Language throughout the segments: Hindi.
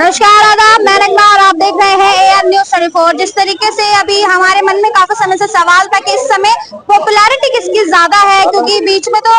नमस्कार, आदाब, मैं नगमा और आप देख रहे हैं AR न्यूज़ 24। जिस तरीके से अभी हमारे मन में काफी समय से सवाल था कि इस समय पॉपुलैरिटी किसकी ज्यादा है, क्योंकि बीच में तो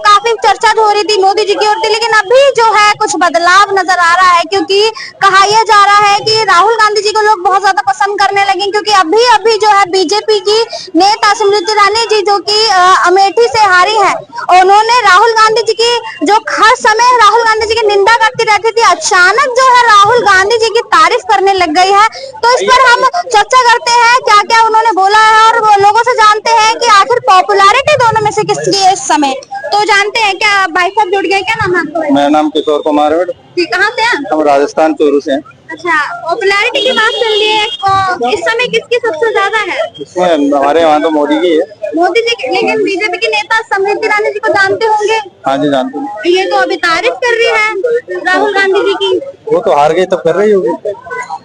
काफी चर्चा हो रही थी मोदी जी की ओर से, लेकिन अभी जो है कुछ बदलाव नजर आ रहा है, क्योंकि कहा यह जा रहा है कि राहुल गांधी जी को लोग बहुत ज्यादा पसंद करने लगे, क्योंकि अभी अभी जो है बीजेपी की नेता स्मृति ईरानी जी जो कि अमेठी से हारी है, उन्होंने राहुल गांधी जी की जो हर समय राहुल गांधी जी की निंदा करती रहती थी, अचानक जो है राहुल गांधी जी की तारीफ करने लग गई है। तो इस पर हम चर्चा करते हैं क्या क्या उन्होंने बोला है और वो लोगों से जानते हैं कि आखिर पॉपुलैरिटी दोनों में से किसकी है इस समय। तो जानते हैं क्या भाई साहब जुड़ गए, क्या नाम है आपका? मेरा नाम किशोर कुमार है। कहाँ से हैं? हम राजस्थान चूरू से हैं। अच्छा, पॉपुलैरिटी की बात चल रही है, इस समय किसकी सबसे ज्यादा है? इसमें हमारे यहाँ तो मोदी की है। मोदी जी की, लेकिन बीजेपी के नेता स्मृति ईरानी जी को जानते होंगे। हाँ जी, जानते हैं। ये तो अभी तारीफ कर रही है राहुल गांधी जी की। वो तो हार गई तब कर रही होगी,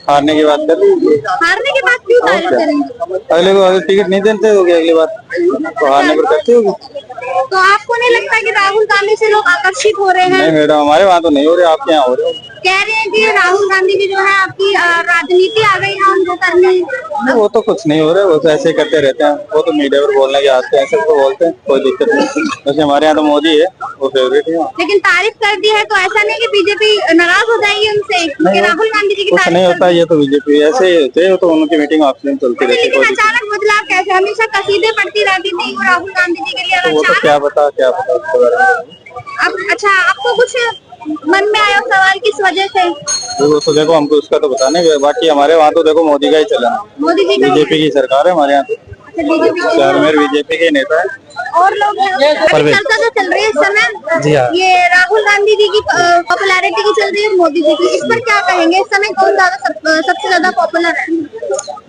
हारने की बात कर रही होगी। हारने के बाद क्यों तारीफ करेंगे? अगले को अगर टिकट नहीं देते होगी अगली बार तो हारने पर करती होगी। तो आपको नहीं लगता कि राहुल गांधी से लोग आकर्षित हो रहे हैं? नहीं मैडम, हमारे वहाँ तो नहीं हो रहे, आपके यहाँ हो रहे। कह रहे हैं कि राहुल गांधी जी जो है आपकी राजनीति आ गई है उनको करने। वो तो कुछ नहीं हो रहा है, वो तो ऐसे ही करते रहते हैं। वो तो मीडिया पर बोलने के आते हैं, सबको बोलते हैं, कोई दिक्कत नहीं। वैसे हमारे यहाँ तो मोदी है, वो फेवरेट है। लेकिन तारीफ कर दी है तो ऐसा नहीं कि बीजेपी नाराज हो जाएगी उनसे कि राहुल गांधी जी की कुछ नहीं होता, ये तो बीजेपी ऐसे ही होते हैं, तो उनकी मीटिंग ऑप्शन चलती रहती है। लेकिन अचानक बदलाव कैसे? हमेशा कसीदे पढ़ती रहती थी वो राहुल गांधी जी के लिए, वो तो क्या पता उसके बारे में। अब अच्छा, आपको कुछ मन में आया सवाल किस वजह से? तो देखो, हमको उसका तो पता नहीं, बाकी हमारे वहाँ तो देखो मोदी का ही चला। मोदी जी बीजेपी की सरकार है हमारे यहाँ तो। शहर में बीजेपी के नेता है। और लोग चर्चा जो चल रही है इस समय, जी हाँ, ये राहुल गांधी जी की पॉपुलैरिटी की चल रही है, मोदी जी की, इस पर क्या कहेंगे? इस समय कौन सबसे ज्यादा पॉपुलर है?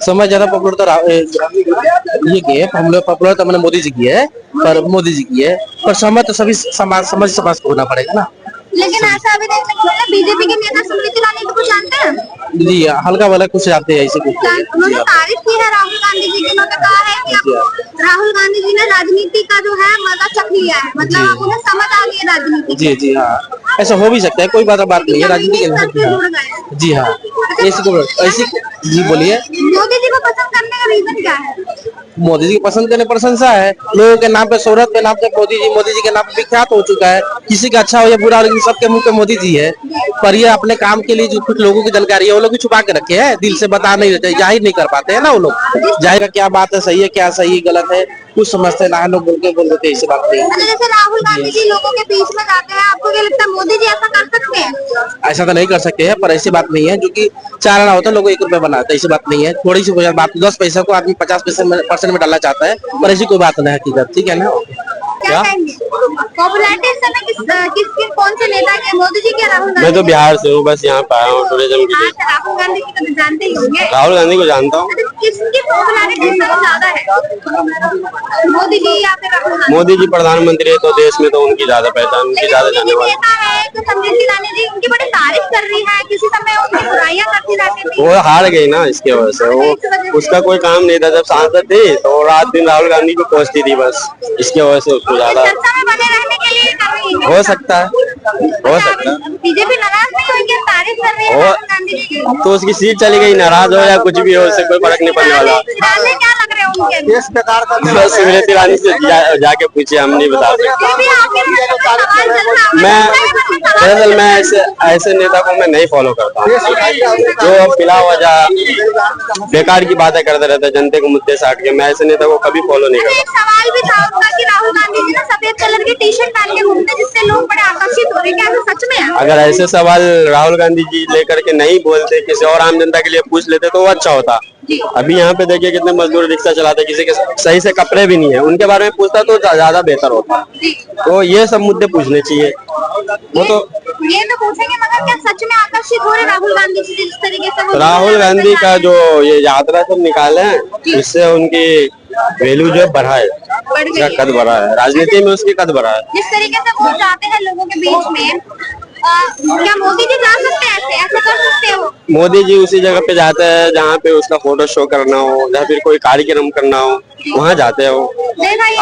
समय ज्यादा पॉपुलर तो ये की है, पॉपुलर तो मैंने मोदी जी की है, पर मोदी जी की है, पर समय तो सभी समाज को होना पड़ेगा ना। लेकिन ऐसा अभी देखने को मिला, बीजेपी के नेता स्मृति ईरानी को जानते हैं? जी हल्का वाला कुछ जानते हैं, ऐसे कुछ उन्होंने तारीफ की है राहुल गांधी जी की। उन्होंने कहा है कि राहुल गांधी जी ने राजनीति का जो है मजा चख लिया है, मतलब अब उन्हें समझ आ गई है राजनीति। जी जी हाँ, ऐसा हो भी सकता है, कोई बात नहीं है, राजनीति के। जी हाँ, ऐसी जी बोलिए। मोदी जी को पसंद करने का रीजन क्या है? मोदी जी की पसंद करने प्रशंसा है, लोगों के नाम पे, शोहरत के नाम पे मोदी जी के नाम पे विख्यात हो चुका है। किसी का अच्छा हो या बुरा, लेकिन सबके मुंह पे मोदी जी है। पर ये अपने काम के लिए जो कुछ लोगों की जानकारी है वो लोग छुपा के रखे हैं, दिल से बता नहीं देते, जाहिर नहीं कर पाते हैं ना वो लोग। जाहिर क्या बात है, सही है क्या, सही गलत है, कुछ समझते ना, लोग बोल देते हैं, ऐसी बात नहीं है। जैसे राहुल गांधी जी लोगों के बीच में जाते हैं, आपको क्या लगता है मोदी जी ऐसा कर सकते हैं? ऐसा तो नहीं कर सकते हैं, पर ऐसी बात नहीं है, जो कि चालाना होता है लोगों को 1 रुपया बनाता है, ऐसी बात नहीं है। थोड़ी सी बात, 10 पैसा को आदमी 50% में डालना चाहता है, पर ऐसी कोई बात नहीं है, हकीकत। ठीक है ना? क्या पॉपुलैरिटी इस समय किसकी कौन से नेता के, मोदी जी के राहुल गांधी? मैं तो बिहार से हूँ, बस यहाँ पे आया हूँ टूरिज्म के लिए। राहुल गांधी जी को तो जानते ही होंगे। राहुल गांधी को जानता हूँ। किसकी पॉपुलैरिटी ज्यादा है, मोदी जी या फिर राहुल गांधी? मोदी जी प्रधानमंत्री है तो देश में तो उनकी ज्यादा पहचान, उनकी ज्यादा जाने वाली। नेता है तो स्मृति ईरानी जी उनकी बड़ी तारीफ कर रही है, किसी समय उनकी बुराइयां करती रहती थी। वो हार गई ना, इसकी वजह से। वो उसका कोई काम नहीं था, जब सांसद थी तो रात दिन राहुल गांधी को पहुंचती थी, बस इसकी वजह से उसको ज्यादा चर्चा में बने रहने के लिए कर रही है। हो सकता है। बीजेपी नाराज नहीं हुई, तारीफ कर रही है राहुल गांधी जी की। तो उसकी सीट चली गई, नाराज हो या कुछ भी हो, उससे कोई फर्क नहीं पड़ने वाला। क्या लग रहे हैं उनके? बस स्मृति ईरानी से जाके पूछिए, हम नहीं बता सकते। दरअसल मैं ऐसे नेता को मैं नहीं फॉलो करता हूँ, जो बिला वजह बेकार की बातें करते रहते हैं, जनता को मुद्दे से हट के। मैं ऐसे नेता को कभी फॉलो नहीं करता। एक सवाल भी था उनका कि राहुल गांधी जी ने सफेद कलर की टी-शर्ट पहन के घूमते, जिससे लोग बड़े आकर्षित हो रहे हैं, क्या ऐसा सच में है? अगर ऐसे सवाल राहुल गांधी जी लेकर के नहीं बोलते, किसी और आम जनता के लिए पूछ लेते तो वो अच्छा होता। अभी यहाँ पे देखिए कितने मजदूर रिक्शा चलाते, किसी के सही से कपड़े भी नहीं है, उनके बारे में पूछता तो ज्यादा बेहतर होता। तो ये सब मुद्दे पूछने चाहिए। वो तो ये तो पूछेंगे, मगर क्या सच में आकर्षित हो रहे राहुल गांधी जी जिस तरीके से? राहुल गांधी का जो ये यात्रा सब निकाले हैं, इससे उनकी वैल्यू जो बढ़ा है, उसका कद बढ़ा है, राजनीति में उसकी कद बढ़ा है। जिस तरीके से वो जाते हैं लोगों के बीच में, क्या मोदी जी जा सकते हैं, ऐसे कर सकते हो? मोदी जी उसी जगह पे जाते हैं जहाँ पे उसका फोटो शो करना हो या फिर कोई कार्यक्रम करना हो, वहाँ जाते हैं। वो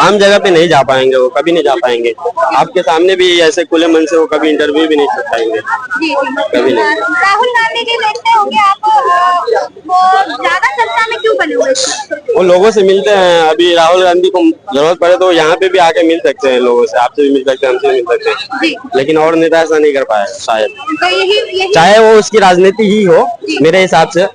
आम जगह पे नहीं जा पाएंगे, वो कभी नहीं जा पाएंगे। आपके सामने भी ऐसे खुले मन से वो कभी इंटरव्यू भी नहीं कर पाएंगे, कभी नहीं। राहुल गांधी गांधी जी देखते होंगे आप, वो ज्यादा चर्चा में क्यों बने हुए थे? वो लोगों से मिलते हैं। अभी राहुल गांधी को जरूरत पड़े तो यहाँ पे भी आके मिल सकते हैं लोगों से, आपसे भी मिल सकते हैं, हमसे भी मिल सकते हैं, लेकिन और नेता ऐसा नहीं कर पाया शायद। तो यही चाहे वो उसकी राजनीति ही हो मेरे हिसाब से,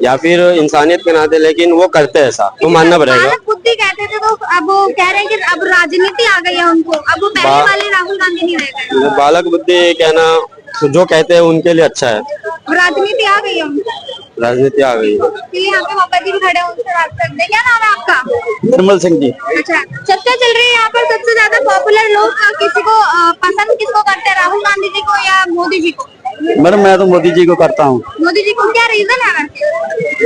या फिर इंसानियत के नाते, लेकिन वो करते हैं ऐसा तो मानना पड़ेगा। बालक बुद्धि कहते थे, तो अब वो कह रहे हैं कि अब राजनीति आ गई है उनको, अब वो पहले वाले राहुल गांधी नहीं रह गए। बालक बुद्धि कहना तो जो कहते हैं उनके लिए अच्छा है, राजनीति आ गई है उनको। राजनीति आ गई। चलिए यहाँ पे बाबा जी भी खड़े हैं, उनसे बात करते हैं। क्या नाम है आपका? निर्मल सिंह जी। अच्छा, चर्चा चल रही है यहाँ पर सबसे ज्यादा पॉपुलर लोग किसी को पसंद किसको करते हैं, राहुल गांधी जी को या मोदी जी को? मैडम मैं तो मोदी जी को करता हूँ। मोदी जी को क्या रीजन है?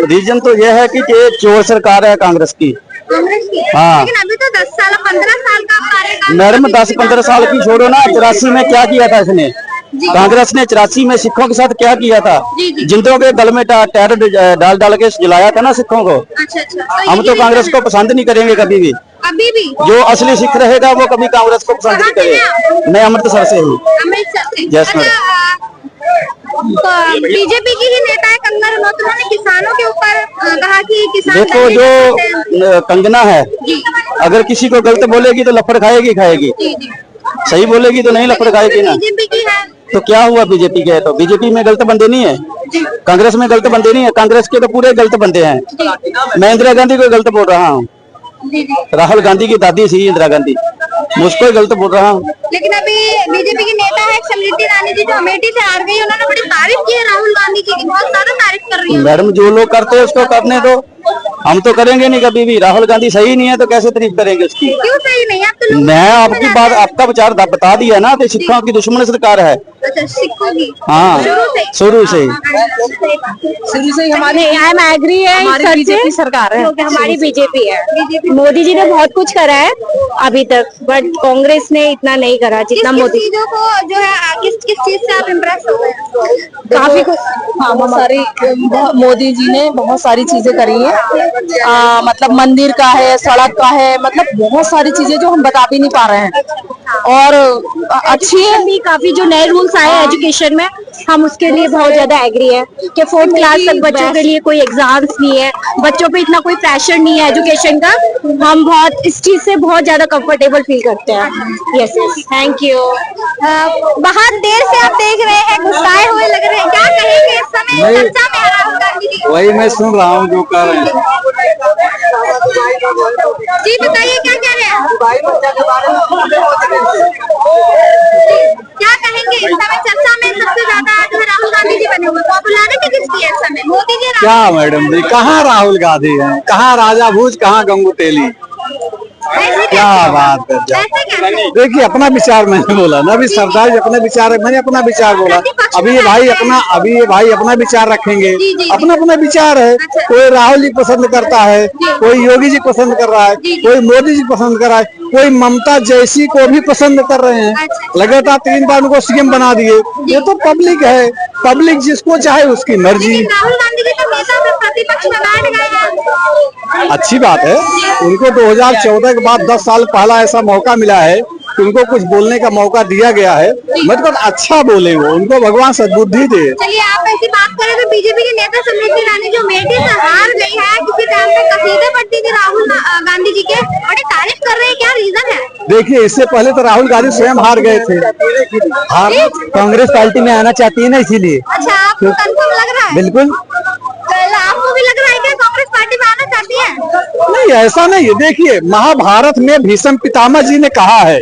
रीजन तो यह है कि ये चोर सरकार है कांग्रेस की। कांग्रेस की? हाँ। लेकिन अभी तो 10 साल 15 साल का कार्यकाल। मैडम 10-15 साल की छोड़ो ना, 84 में क्या किया था इसने? कांग्रेस ने 84 में सिखों के साथ क्या किया था? जिंदों के गल में टायर डाल के जलाया था ना सिखों को। अच्छा अच्छा। हम तो कांग्रेस को पसंद नहीं करेंगे कभी भी। अभी भी जो असली सिख रहेगा वो कभी कांग्रेस को पसंद नहीं करेगा। मैं अमृतसर से हूँ। अमृतसर से? Yes, बीजेपी की ही नेता है कंगना रनौत, उन्होंने किसानों के ऊपर कहा कि किसान देखो जो कंगना है, अगर किसी को गलत बोलेगी तो लफड़ खाएगी। सही बोलेगी तो नहीं लफड़ खाएगी ना। बीजेपी की है तो क्या हुआ बीजेपी के? तो बीजेपी में गलत बंदे नहीं है, कांग्रेस में गलत बंदे नहीं है, कांग्रेस के तो पूरे गलत बंदे हैं। मैं इंदिरा गांधी को गलत बोल रहा हूँ, राहुल गांधी की दादी थी इंदिरा गांधी, मुझको गलत बोल रहा हूँ। लेकिन अभी बीजेपी की नेता है स्मृति ईरानी जी, जो अमेठी से हार गई, उन्होंने बड़ी तारीफ की है राहुल गांधी जी की, बहुत ज्यादा तारीफ कर रही है। मैडम जो लोग करते हैं उसको करने दो, हम तो करेंगे नहीं कभी भी। राहुल गांधी सही नहीं है तो कैसे तारीफ करेंगे उसकी? क्यों सही नहीं है? आप तो मैं आपकी बात, आपका विचार बता दिया ना, तो सिखों की दुश्मन सरकार है। अच्छा, सिखों की? हाँ, शुरू से ही हमारी आई एम एग्री है, हमारी बीजेपी सरकार है, हमारी बीजेपी है। मोदी जी ने बहुत कुछ करा है अभी तक, बट कांग्रेस ने इतना नहीं करा जितना मोदी। चीजों को जो है किस किस चीज से आप इम्प्रेस हो गए? काफी कुछ, हाँ, बहुत सारी मोदी जी ने बहुत सारी चीजें करी है। मतलब मंदिर का है, सड़क का है, मतलब बहुत सारी चीजें जो हम बता भी नहीं पा रहे हैं। और अच्छी है भी, काफी जो नए रूल्स आए हैं एजुकेशन में, हम उसके लिए बहुत ज्यादा एग्री है कि 4th क्लास तक बच्चों के लिए कोई एग्जाम्स नहीं है, बच्चों पे इतना कोई प्रेशर नहीं है एजुकेशन का। हम बहुत इस चीज से बहुत ज्यादा कंफर्टेबल फील करते हैं। Yes yes, thank you. बहुत देर से आप देख रहे हैं, गुस्साए हुए लग रहे हैं, क्या कहेंगे इस समय चर्चा में है राहुल गांधी जी? वही मैं सुन रहा हूँ जो कर रहे हैं। जी बताइए क्या कह रहे हैं? क्या कहेंगे इस समय चर्चा में सबसे ज्यादा जो है राहुल गांधी जी बने हुए, पॉपुलैरिटी किसकी है इस समय, मोदी जी? क्या मैडम जी, कहाँ राहुल गांधी है, कहाँ राजा भूज, कहाँ गंगू तेली? क्या बात कर, देखिए अपना विचार मैंने बोला ना, अभी सरदार जी अपने विचार, मैंने अपना विचार बोला। अभी ये भाई अपना विचार रखेंगे, अपना अपना विचार है। कोई राहुल जी पसंद करता है, कोई योगी जी पसंद कर रहा है, कोई मोदी जी पसंद कर रहा है, कोई ममता जैसी को भी पसंद कर रहे हैं। लगातार 3 बार उनको सीएम बना दिए। ये तो पब्लिक है, पब्लिक जिसको चाहे उसकी मर्जी। राहुल गांधी जी तो नेता में प्रतिपक्ष में बैठ गए हैं। अच्छी बात है, उनको 2014 के बाद 10 साल पहला ऐसा मौका मिला है कि उनको कुछ बोलने का मौका दिया गया है। मतलब अच्छा बोले, वो उनको भगवान सद्बुद्धि दे। चलिए आप ऐसी बात करें तो बीजेपी के नेता स्मृति ईरानी जो अमेठी से हार गई है, किसी टाइम पे कसीदे पढ़ती थी राहुल गांधी जी के, बड़ी तारीफ कर रहे हैं, क्या रीजन है? देखिए इससे पहले तो राहुल गांधी स्वयं हार गए थे, कांग्रेस पार्टी में आना चाहती है ना, इसीलिए। अच्छा, आपको कंफर्म लग रहा है? बिल्कुल। आपको भी लग रहा है कि कांग्रेस पार्टी में आना चाहती है? नहीं, ऐसा नहीं है। देखिए महाभारत में भीष्म पितामह जी ने कहा है,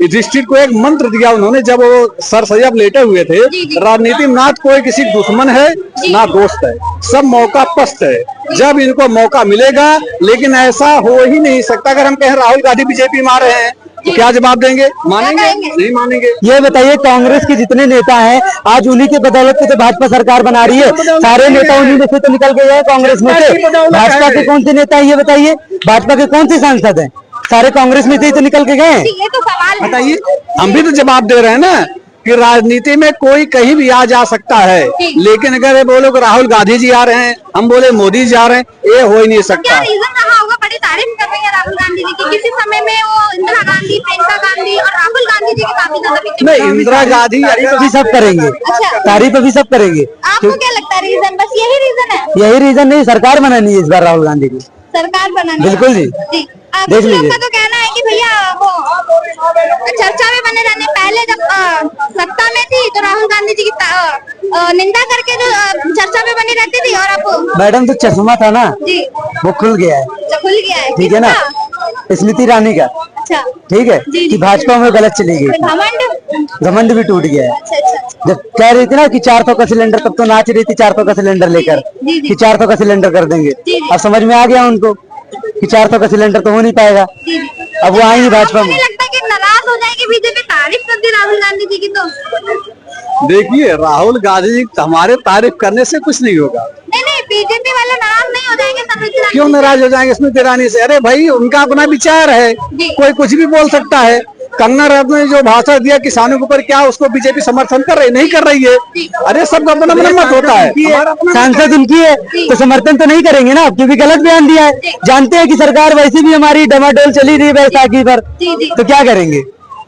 युधिष्ठिर को एक मंत्र दिया उन्होंने, जब वो सर सैयब लेटे हुए थे, राजनीति में ना कोई किसी दुश्मन है ना दोस्त है, सब मौका पस्त है। जब इनको मौका मिलेगा, लेकिन ऐसा हो ही नहीं सकता। अगर हम कहें राहुल गांधी बीजेपी में आ रहे हैं तो क्या जवाब देंगे? मानेंगे? नहीं मानेंगे। ये बताइए, कांग्रेस के जितने नेता हैं आज उन्हीं के बदौलत से तो भाजपा सरकार बना रही है। सारे नेता उन्हीं में से तो निकल गए हैं कांग्रेस में से। भाजपा के कौन से नेता है ये बताइए? भाजपा के कौन से सांसद हैं? सारे कांग्रेस में से ही तो निकल के गए। ये तो सवाल है। बताइए, हम भी तो जवाब दे रहे हैं ना कि राजनीति में कोई कहीं भी आ जा सकता है, लेकिन अगर ये बोलो कि राहुल गांधी जी आ रहे हैं, हम बोले मोदी जी आ रहे हैं, ये हो ही नहीं सकता। क्या रीजन रहा होगा? बड़ी की तारीफ कर रही है राहुल गांधी जी की। किसी समय में वो इंदिरा गांधी, प्रियंका गांधी और राहुल गांधी जी की काफी ज्यादा पीछे। नहीं, इंदिरा गांधी अभी सब करेंगे, अच्छा। तारीफ अभी सब करेंगे। आपको क्या लगता है रीजन? बस यही रीजन है? यही रीजन नहीं, सरकार बनानी है इस बार राहुल गांधी की। सरकार बनानी? बिल्कुल जी। कुछ देख लोग लीजिए। का तो कहना है कि भैया वो चर्चा में बने रहने, पहले जब सत्ता में थी तो राहुल गांधी जी की निंदा करके जो चर्चा में बनी रहती थी, और अब मैडम जो चश्मा था ना जी वो खुल गया है, खुल गया है। ठीक है ना, स्मृति ईरानी का, अच्छा। ठीक है, जी, कि जी। भाजपा में गलत चली गई, घमंड। घमंड भी टूट गया है। अच्छा अच्छा। जब कह रही थी ना कि 400 का सिलेंडर, तब तो नाच रही थी 400 का सिलेंडर लेकर जी, जी। कि 400 का सिलेंडर कर देंगे। जी। अब समझ में आ गया उनको कि 400 का सिलेंडर तो हो नहीं पाएगा। अब वो आएंगी भाजपा में। मुझे लगता है कि नाराज हो जाएगी बीजेपी, तारीफ कर दी राहुल गांधी जी की तो। देखिए, राहुल गांधी जी हमारे तारीफ करने से कुछ नहीं होगा। नहीं नहीं, बीजेपी वाले नाराज नहीं हो जाएंगे स्मृति ईरानी? क्यों नाराज हो जाएंगे स्मृति ईरानी से? अरे भाई, उनका अपना विचार है, कोई कुछ भी बोल सकता है। कंगना रनौत ने जो भाषण दिया किसानों के ऊपर, क्या उसको बीजेपी समर्थन कर रही? नहीं कर रही है। अरे सबका अपना अपना मत होता है। सांसद उनकी है तो समर्थन तो नहीं करेंगे ना, क्योंकि गलत बयान दिया है। जानते हैं कि सरकार वैसे भी हमारी डमाडोल चली रही है बैसाखी पर, तो क्या करेंगे?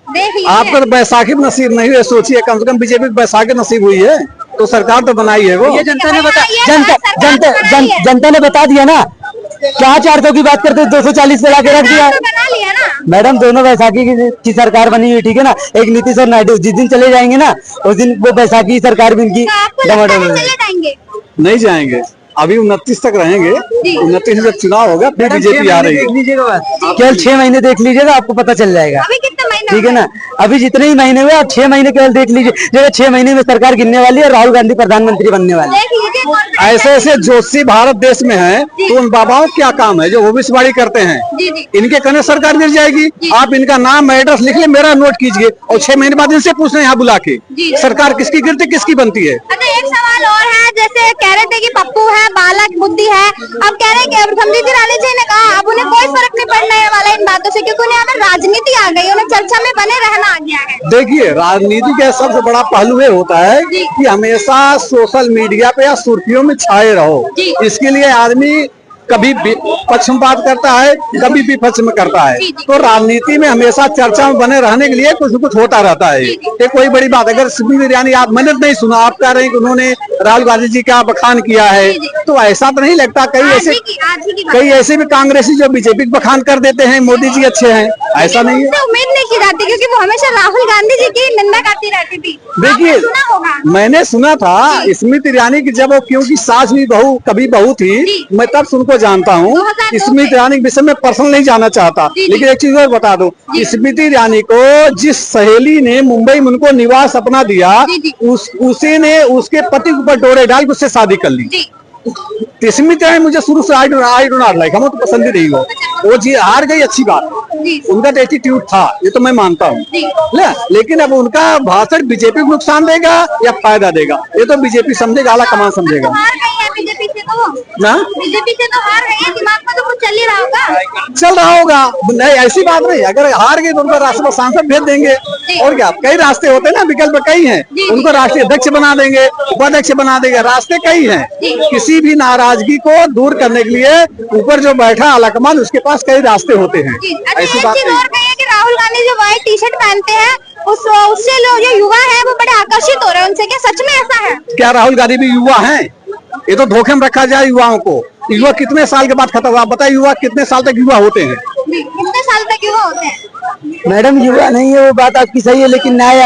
देख लीजिए। आपको तो बैसाखी भी नसीब नहीं है, सोचिए, कम से कम बीजेपी को बैसाखी नसीब हुई है तो सरकार तो बनाई है वो। ये जनता ने बता ये जनता सरकार जनता बनाई जन, है। जनता ने बता दिया ना, क्या 400 की बात करते 240 पे लाके रख दिया। तो बना लिया ना मैडम, दोनों बैसाखी की सरकार बनी हुई, ठीक है ना, एक नीतीश और नायडू। जिस दिन चले जाएंगे ना उस दिन वो बैसाखी की सरकार भी इनकी तो आपको लगता डमाडोल है हो चले जाएगी। जाएंगे? नहीं जाएंगे, अभी 29 तक रहेंगे। 29 में जब चुनाव होगा फिर बीजेपी आ रही है। केवल 6 महीने देख लीजिएगा, आपको पता चल जाएगा, अभी कितने महीने ठीक है हो गए? ना। अभी जितने ही महीने हुए, आप 6 महीने केवल देख लीजिए। जब 6 महीने में सरकार गिरने वाली है, राहुल गांधी प्रधानमंत्री बनने वाले हैं। देख लीजिए कौन- ऐसे ऐसे जोशी भारत देश में है, तो उन बाबाओं का क्या काम है जो भविष्यवाणी करते हैं? जी जी। इनके कहने सरकार गिर जाएगी। आप इनका नाम एड्रेस लिख ले, मेरा नोट कीजिए, और 6 महीने बाद इनसे पूछ रहे हैं यहाँ बुला के जी। सरकार किसकी गिरती किसकी बनती है। अच्छा, एक सवाल और है। जैसे कह रहे थे कि पप्पू है, बालक बुद्धि है, अब कह रहे हैं कि स्मृति ईरानी जी ने कहा अब उन्हें कोई फर्क नहीं पड़ने वाला इन बातों से, क्योंकि उन्हें यहाँ पर राजनीति आ गई, उन्हें चर्चा में बने रहना आ गया है। देखिए, राजनीति का सबसे बड़ा पहलू ये होता है कि हमेशा सोशल मीडिया पे या सुर्खियों में छाए रहो। इसके लिए आदमी कभी पक्ष में बात करता है, कभी विपक्ष में करता है। तो राजनीति में हमेशा चर्चा में बने रहने के लिए कुछ न कुछ होता रहता है। ये कोई बड़ी बात। अगर स्मृति ईरानी, आप मैंने नहीं सुना, आप कह रहे हैं कि उन्होंने राहुल गांधी जी का बखान किया है, तो ऐसा तो नहीं लगता। कई ऐसे भी कांग्रेसी जो बीजेपी का बखान कर देते हैं, मोदी जी अच्छे हैं, ऐसा नहीं है। उनसे उम्मीद नहीं की जाती, क्योंकि वो हमेशा राहुल गांधी जी की निंदा करती रहती थी। देखिए, आपने सुना होगा। मैंने सुना था स्मृति ईरानी की, जब वो क्योंकि सास भी बहू कभी बहू थी, मैं तब से उनको जानता हूँ। 2002 स्मृति ईरानी के विषय में पर्सनल नहीं जानना चाहता, लेकिन एक चीज और बता दूं, स्मृति ईरानी को जिस सहेली ने मुंबई में उनको निवास अपना दिया, उसी ने उसके पति के ऊपर डोरे डाल के उससे शादी कर ली। स्मृति ईरानी मुझे शुरू से आई डो नॉट लाइक, हम तो पसंद ही नहीं हो। वो जी हार गई, अच्छी बात, उनका तो एटीट्यूड था, ये तो मैं मानता हूँ। लेकिन अब उनका भाषण बीजेपी को नुकसान देगा या फायदा देगा, ये तो बीजेपी समझेगा, आला कमान समझेगा हार गई है बीजेपी से, तो ना। बीजेपी से तो हार गई है, दिमाग में तो कुछ चल ही रहा होगा। चल रहा होगा, नहीं ऐसी बात नहीं। अगर हार गई तो उनको राष्ट्रपति सांसद भेज देंगे, और क्या, कई रास्ते होते हैं ना, विकल्प कई हैं। उनको राष्ट्रीय अध्यक्ष बना देंगे, उपाध्यक्ष बना देंगे, रास्ते कई हैं। किसी भी नाराजगी को दूर करने के लिए ऊपर जो बैठा आलाकमान, उसके पास कई रास्ते होते हैं। ऐसी बात नहीं। और कहिए कि राहुल गांधी जो व्हाइट टी शर्ट पहनते हैं, उससे लोग जो युवा है वो बड़े आकर्षित हो रहे हैं उनसे, क्या सच में ऐसा है? क्या राहुल गांधी भी युवा हैं? ये तो धोखे में रखा जाए युवाओं को। युवा कितने साल के बाद खत्म हुआ? आप बताइए, युवा कितने साल तक युवा होते हैं? कितने साल तक युवा होते हैं? मैडम, युवा नहीं है, वो बात आपकी सही है, लेकिन न्याय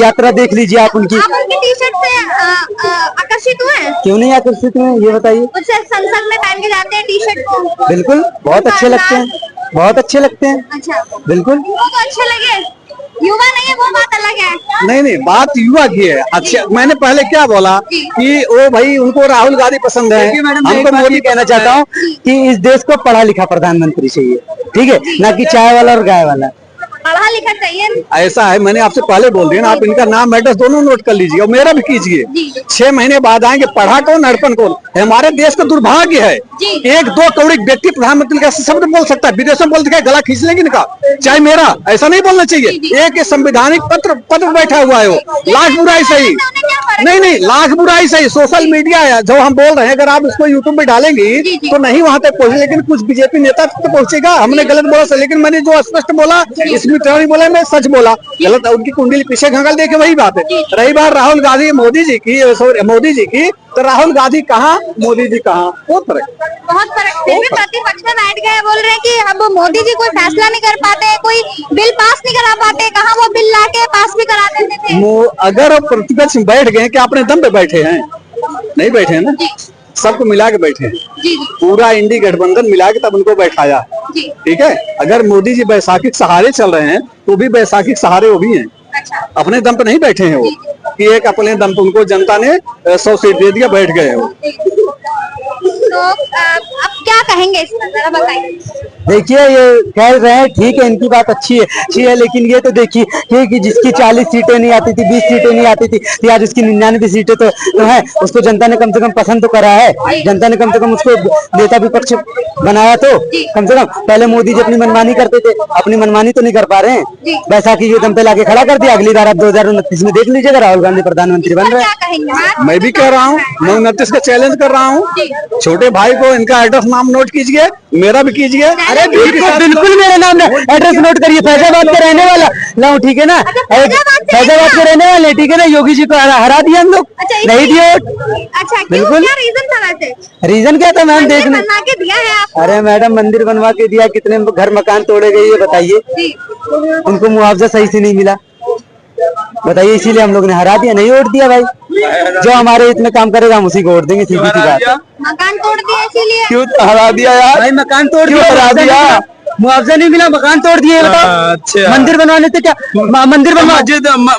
यात्रा देख लीजिए आप उनकी। आप उनकी टी शर्ट से आकर्षित हुए हैं? क्यों नहीं आकर्षित हुए, ये बताइए। उससे संसद में पहन के जाते हैं टी शर्ट को। बिल्कुल, बहुत अच्छे लगते हैं, बहुत अच्छे लगते हैं। अच्छा, बिल्कुल। वो तो अच्छे लगे, युवा नहीं है वो बात अलग है। नहीं, बात युवा की है। अच्छा, मैंने पहले क्या बोला कि वो भाई उनको राहुल गांधी पसंद है, हमको मोदी कहना चाहता हूँ कि इस देश को पढ़ा लिखा प्रधानमंत्री चाहिए, ठीक है ना, कि चाय वाला और गाय वाला। पढ़ा लिखा चाहिए। ऐसा है, मैंने आपसे पहले बोल दिया ना, आप इनका नाम एड्रेस दोनों नोट कर लीजिए और मेरा भी कीजिए। 6 महीने बाद आएंगे, पढ़ा कौन अड़पन कौन। हमारे देश का दुर्भाग्य है, 1-2 करोड़ व्यक्ति प्रधानमंत्री का शब्द बोल सकता है, विदेशों में बोल दिखाए गला खींच लेंगे इनका, चाहे मेरा। ऐसा नहीं बोलना चाहिए। एक संवैधानिक पत्र बैठा हुआ है, वो लाख बुराई सही नहीं, लाख बुराई सही। सोशल मीडिया है जो हम बोल रहे हैं, अगर आप इसको यूट्यूब में डालेंगी तो नहीं वहां तक पहुंचे, लेकिन कुछ बीजेपी नेता तक तो पहुंचेगा। हमने गलत बोला, लेकिन मैंने जो स्पष्ट बोला, इसमें नहीं बोला, मैं सच बोला। गलत उनकी कुंडली पीछे घंगल देखे वही बात है। रही बात राहुल गांधी मोदी जी की, तो राहुल गांधी कहाँ, मोदी जी कहाँ, बहुत फर्क। फिर भी प्रतिपक्ष में बैठ गए, बोल रहे हैं कि अब मोदी जी कोई फैसला नहीं कर पाते, कोई बिल पास नहीं करा पाते, कहाँ वो बिल लाके पास भी करा देते थे। अगर प्रतिपक्ष में बैठ गए, क्या अपने दम पे बैठे हैं? नहीं बैठे हैं ना, सबको मिला के बैठे हैं। पूरा इंडी गठबंधन मिला के तब उनको बैठाया, ठीक है। अगर मोदी जी बैसाखी के सहारे चल रहे हैं तो भी बैसाखी के सहारे वो भी हैं, अपने दम पे नहीं बैठे हैं वो, कि एक अपने दम पे उनको जनता ने 100 सीट दे दिया, बैठ गए वो। तो अब क्या कहेंगे इस पर, जरा बताइए। देखिए, ये कह रहे हैं ठीक है, इनकी बात अच्छी है, लेकिन ये तो देखिए कि जिसकी 40 सीटें नहीं आती थी, 20 सीटें नहीं आती थी, आज उसकी 99 सीटें तो है। उसको जनता ने कम से कम पसंद तो करा है, जनता ने कम से कम उसको नेता विपक्ष बनाया, तो कम से कम। पहले मोदी जी अपनी मनमानी करते थे, अपनी मनमानी तो नहीं कर पा रहे हैं, बैसाखी के दम पे लाके खड़ा कर दिया। अगली बार आप 2029 में देख लीजिएगा, राहुल गांधी प्रधानमंत्री बन रहे हैं। मैं भी कह रहा हूँ, मैं 29 का चैलेंज कर रहा हूँ। छोटे भाई को इनका एड्रेस नाम नोट कीजिए, मेरा भी कीजिए। अरे बिल्कुल मेरा नाम एड्रेस नोट करिए, फैजाबाद का रहने वाला लाऊं, ठीक है ना, फैजाबाद के रहने वाले, ठीक है ना। योगी जी को हरा दिया हम लोग, नहीं दिया। अच्छा, बिल्कुल। क्या रीजन था वैसे? रीजन क्या था मैम? देखने बना के दिया है आपको? अरे मैडम, मंदिर बनवा के दिया, कितने घर मकान तोड़े गए ये बताइए। उनको मुआवजा सही से नहीं मिला, बताइए, इसीलिए हम लोग ने हरा दिया, नहीं वोट दिया भाई। जो हमारे इतने काम करेगा हम उसी को वोट देंगे, सीधी सी बात। मकान तोड़ दिया इसीलिए? क्यों हरा दिया यार भाई? मकान तोड़ दिया, हरा दिया, मुआवजा नहीं मिला, मकान तोड़ दिए, बताओ। अच्छा। मंदिर बनवाने थे क्या? मंदिर बनवा,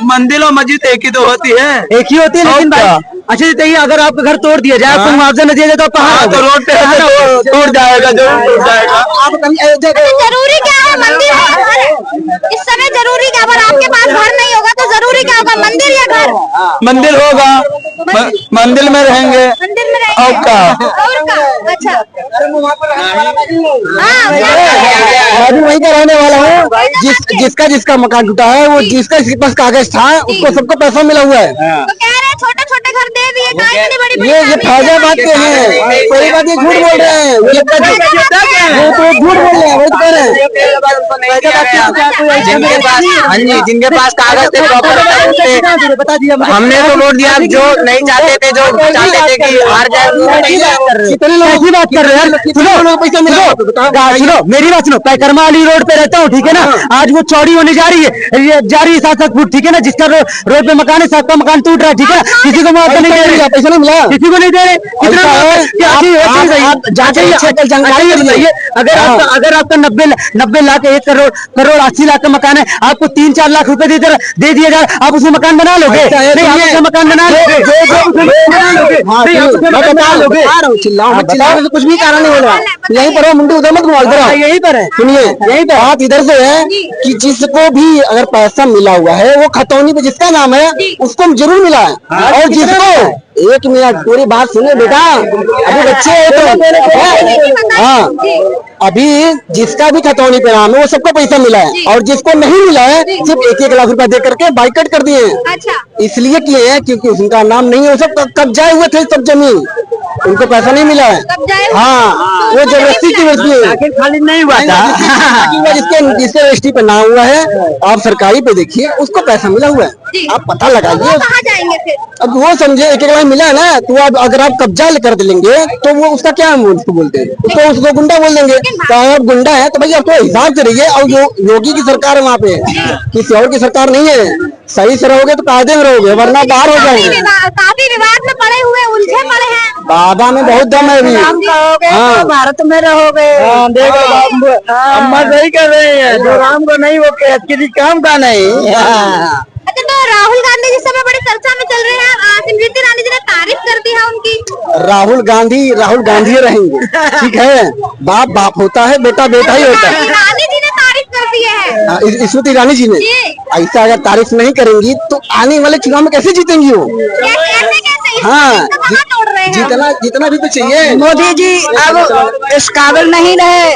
मंदिर और मस्जिद एक ही तो होती है, एक ही होती है, लेकिन भाई अच्छा बताइए, अगर आपका घर तोड़ दिया जाए, आपको मुआवजा न दिया जाए तो आप कहाँ? तो रोड पे टूट जाएगा, जरूर टूट जाएगा। जरूरी क्या है? मंदिर है, इस समय जरूरी क्या? अगर आपके पास घर नहीं होगा तो जरूरी क्या होगा, मंदिर या घर? मंदिर होगा, मंदिर में रहेंगे, मंदिर में रहेंगे। और क्या? अच्छा, मैं भी वहीं का रहने वाला हूँ। जिसका मकान टूटा है, वो जिसका पास कागज था, उसको सबको पैसा मिला हुआ है। तो कह रहे हैं छोटे छोटे घर दे दिए, इतनी बड़ी ये फैजाबाद के हैं, पहली बात ये झूठ बोल रहे हैं, वो तो झूठ बोल रहे हैं, वही तो कह रहे हैं। जिनके पास कागज थे प्रॉपर, बता दिया हमने तो वोट दिया। जो नहीं चाहते थे, जो चाहते थे कि हार जाए, कितने लोग ऐसी बात कर रहे हैं यार। सुनो पैसा मिला, सुनो मेरी बात सुनो। पैकरमा वाली रोड पे रहता हूँ, ठीक है ना। आज वो चौड़ी होने जा रही है, 7-7 फुट, ठीक है ना। जिसका रोड पे मकान है, सबका मकान टूट रहा है, ठीक है ना। किसी को मुआवजा नहीं दे रहे, पैसा नहीं मिला, किसी को नहीं दे रहे। अगर आपका 90 लाख 1 करोड़ 80 लाख का मकान है, आपको 3-4 लाख रुपए दे दिया जाए, आप उसमें मकान बना लोगे? नहीं, आप उसमें मकान बना लोगे, चिल्लाओ, कुछ भी कारण नहीं हो रहा। यहीं पर हो, मुंडी उधर मत घुमा, इधर यहीं पर है। सुनिए, यहीं पर बात इधर से है कि जिसको भी अगर पैसा मिला हुआ है, वो खतौनी पे जिसका नाम है उसको जरूर मिला है। और जिसको, एक मिनट पूरी बात सुनिए बेटा, अभी बच्चे हो तो, हाँ, अभी जिसका भी खतौनी पे नाम है वो सबको पैसा मिला है, और जिसको नहीं मिला है सिर्फ 1-1 लाख रुपया दे करके बाइकआउट कर दिए हैं। अच्छा, इसलिए किए हैं क्योंकि उनका नाम नहीं है, सब कब्जाए हुए थे सब जमीन, उनको पैसा नहीं मिला है। हाँ, वो जबरदस्ती की वजह से खाली नहीं हुआ था। जिसके रजिस्ट्री पे नाम हुआ है, आप सरकारी पे देखिए, उसको पैसा मिला हुआ है, आप पता लगाइए। कहाँ जाएंगे फिर? अब वो समझे 1-1 लाख मिला है ना, तो अब अगर आप कब्जा कर लेंगे तो वो उसका क्या उसको बोलते हैं, उसको गुंडा बोल देंगे। तो आप गुंडा है तो भैया आपको हिसाब से रहिए। और योगी की सरकार है वहाँ पे, किसी और की सरकार नहीं है। सही से रहोगे तो कायदे में रहोगे, वरना बाहर हो जाएंगे। काफी विवाद में पड़े हुए, उलझे पड़े हैं। बाबा में बहुत दम है अभी। तो भारत में रहोगे। अम्मा सही कर रहे हैं, जो राम को नहीं वो किसी काम का नहीं। अच्छा, तो राहुल गांधी जिस समय बड़ी चर्चा में चल रहे हैं, स्मृति ईरानी जी ने तारीफ कर दी है उनकी। राहुल गांधी रहेंगे, ठीक है। बाप बाप होता है, बेटा बेटा ही होता है। ईरानी जी ने तारीफ कर दी है। स्मृति ईरानी जी ने ऐसा अगर तारीफ नहीं करेंगी तो आने वाले चुनाव में कैसे जीतेंगी वो? हाँ, जितना जितना भी तो चाहिए। मोदी जी अब इस काबिल नहीं रहे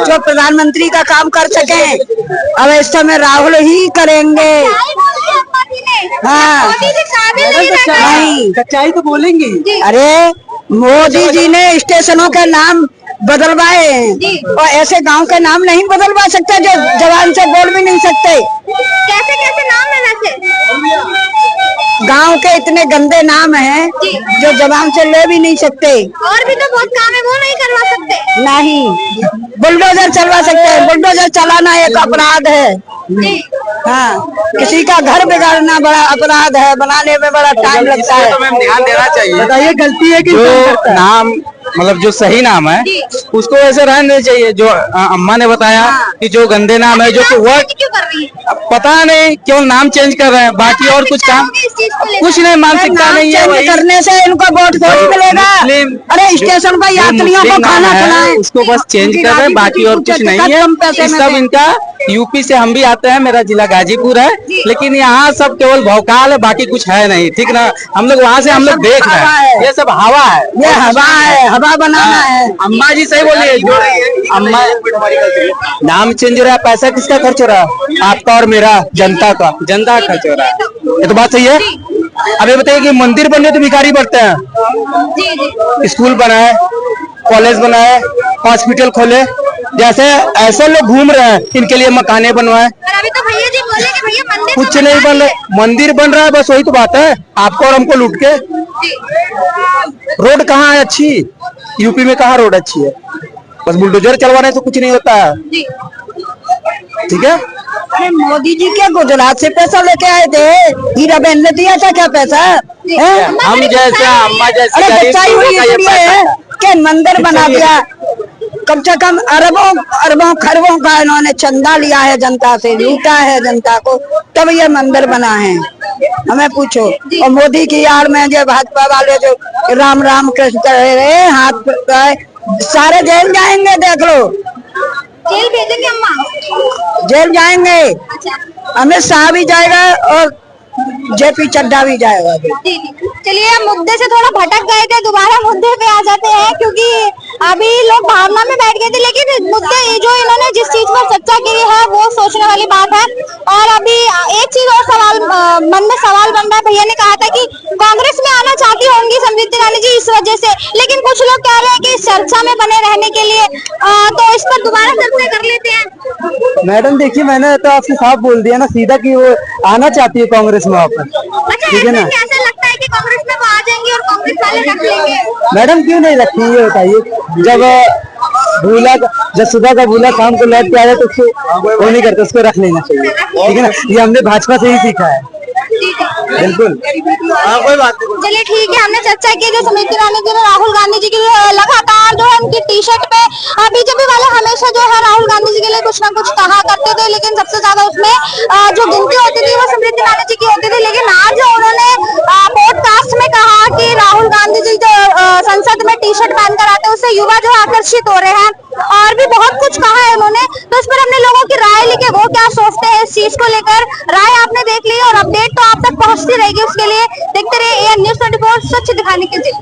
जो प्रधानमंत्री का काम कर सके। अब इस समय राहुल ही करेंगे। हाँ, नहीं सच्चाई तो बोलेंगी। अरे मोदी जी ने स्टेशनों के नाम बदलवाए हैं और ऐसे गांव के नाम नहीं बदलवा सकते जो जवान से बोल भी नहीं सकते। कैसे कैसे नाम है वैसे? गांव के इतने गंदे नाम हैं जो जवान से ले भी नहीं सकते। और भी तो बहुत काम है, वो नहीं करवा सकते। नहीं, बुलडोजर चलवा सकते हैं। बुलडोजर चलाना एक अपराध है। हाँ, किसी का घर बिगाड़ना बड़ा अपराध है, बनाने में बड़ा टाइम लगता है। तो मैम ध्यान देना चाहिए। बताइए गलती है कि जो नाम मतलब जो सही नाम है उसको ऐसे रहने चाहिए। जो अम्मा ने बताया कि जो गंदे नाम है जो वर्ड क्यों कर रही है? पता नहीं क्यों नाम चेंज कर रहे हैं। बाकी और कुछ काम कुछ नहीं, मानसिकता नहीं है। वही करने से इनको वोट थोड़ी मिलेगा। अरे स्टेशन पर यात्रियों को खाना खिलाएं, उसको बस चेंज कर रहे हैं, बाकी और कुछ नहीं है। ये सब इनका यूपी से हम भी आते हैं, मेरा जिला गाजीपुर है, लेकिन यहाँ सब केवल भौकाल है, बाकी कुछ है नहीं। ठीक ना, हम लोग वहाँ से हम लोग देख रहे हैं, ये सब हवा है। ये हवा है, हवा बनाना है। अम्मा जी सही बोलिए। जो अम्मा नाम चेंज हो रहा है, पैसा किसका खर्च हो रहा है? आपका और मेरा, जनता का। जनता का खर्च हो रहा है, ये तो बात सही है। अब ये बताइए कि मंदिर बने तो भिखारी बढ़ते हैं, स्कूल बनाए, कॉलेज बनाए, हॉस्पिटल खोले, जैसे ऐसे लोग घूम रहे हैं, इनके लिए मकाने बनवाए। अभी तो भैया जी बोले कि भैया मंदिर कुछ नहीं बन रहा, मंदिर बन रहा है, बस वही तो बात है। आपको और हमको लूट के। रोड कहाँ है अच्छी? यूपी में कहाँ रोड अच्छी है? बस बुलडोजर चलवाने से कुछ नहीं होता है। ठीक है। अरे मोदी जी क्या गुजरात से पैसा लेके आए थे? हीरा बहन ने दिया था क्या पैसा? हम जैसे अम्मा जैसे अरे सच्चाई हुई इसलिए है कि मंदिर बना दिया। कम से कम अरबों अरबों खरबों का इन्होंने चंदा लिया है जनता से, लूटा है जनता को, तब ये मंदिर बना है। हमें पूछो। और मोदी की यार में जो भाजपा वाले जो राम राम कृष्ण कर रहे हाथ पे, सारे जेल जाएंगे। देख लो, जेल भेजेंगे अम्मा? जेल जाएंगे। अमित शाह भी जाएगा और जेपी चड्डा भी जाएगा। चलिए, हम मुद्दे से थोड़ा भटक गए थे, दोबारा मुद्दे पे आ जाते हैं, क्योंकि अभी लोग भावना में बैठ गए थे। लेकिन मुद्दे जो इन्होंने जिस चीज पर चर्चा की है वो सोचने वाली बात है। और अभी एक चीज और सवाल मन में सवाल बन रहा है। भैया ने कहा था कि कांग्रेस में आना चाहती होंगी स्मृति ईरानी जी इस वजह से, लेकिन कुछ लोग कह रहे हैं कि चर्चा में बने रहने के लिए। तो इस पर दोबारा चर्चा कर लेते हैं। मैडम देखिए, मैंने तो आपसे साफ बोल दिया ना सीधा कि वो आना चाहती है कांग्रेस में वापस। अच्छा, ठीक है ना? ऐसा लगता है कि कांग्रेस में वो आ जाएंगी और कांग्रेस वाले रख लेंगे? मैडम क्यों नहीं रखती है बताइए? जब सुबह का भूला शाम को लौट के आया तो उसको वो नहीं करते, उसको रख लेना चाहिए। ठीक है ना? ये हमने भाजपा से ही सीखा है। बिल्कुल। हाँ, कोई बात नहीं। चलिए ठीक है, हमने चर्चा की जो स्मृति ईरानी जी ने राहुल गांधी जी की लगातार जो है उनकी टी शर्ट पे बीजेपी वाले हमेशा जो है राहुल गांधी जी के लिए कुछ ना कुछ कहा करते थे, लेकिन सबसे ज्यादा उसमें जो गिनती होती थी वो स्मृति ईरानी जी की होती थी। लेकिन आज जो उन्होंने पॉडकास्ट में कहा कि राहुल गांधी जी जो संसद में टी शर्ट पहनकर आते हैं उससे युवा जो आकर्षित हो रहे हैं, और भी बहुत कुछ कहा है उन्होंने। तो इस पर हमने लोगों की राय ली कि वो क्या सोचते हैं इस चीज को लेकर। राय आपने देख ली और अपडेट तो आप तक पहुंचती रहेगी। उसके लिए देखते रहिए AN News 24, स्वच्छ दिखाने के लिए।